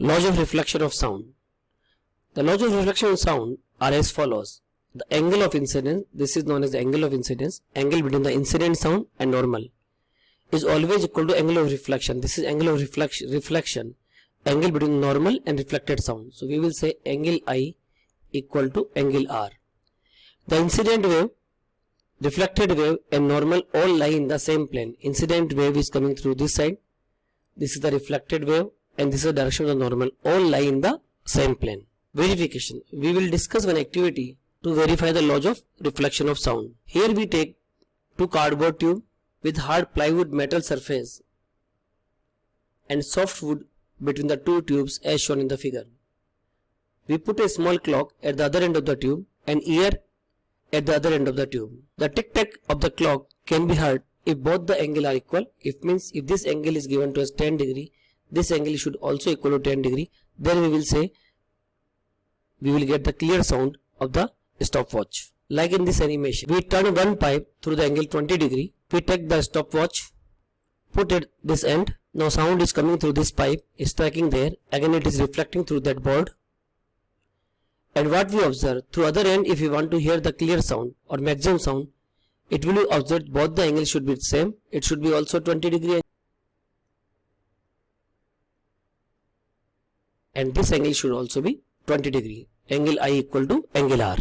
Laws of reflection of sound. The laws of reflection of sound are as follows. The angle of incidence, this is known as the angle of incidence, angle between the incident sound and normal, is always equal to angle of reflection. This is angle of reflection, angle between normal and reflected sound. So we will say angle I equal to angle R. The incident wave, reflected wave and normal all lie in the same plane. Incident wave is coming through this side. This is the reflected wave and this is the direction of the normal. All lie in the same plane. Verification. We will discuss one activity to verify the laws of reflection of sound. Here we take two cardboard tube with hard plywood metal surface and soft wood between the two tubes as shown in the figure. We put a small clock at the other end of the tube and ear at the other end of the tube. The tick-tack of the clock can be heard if both the angle are equal. If this angle is given to us 10 degree, this angle should also equal to 10 degree. Then we will say we will get the clear sound of the stopwatch. Like in this animation, we turn one pipe through the angle 20 degree. We take the stopwatch, put it this end. Now sound is coming through this pipe, is striking there. Again it is reflecting through that board. And what we observe through other end, if we want to hear the clear sound or maximum sound, it will be observed both the angles should be the same. It should be also 20 degree and this angle should also be 20 degree. Angle I equal to angle R.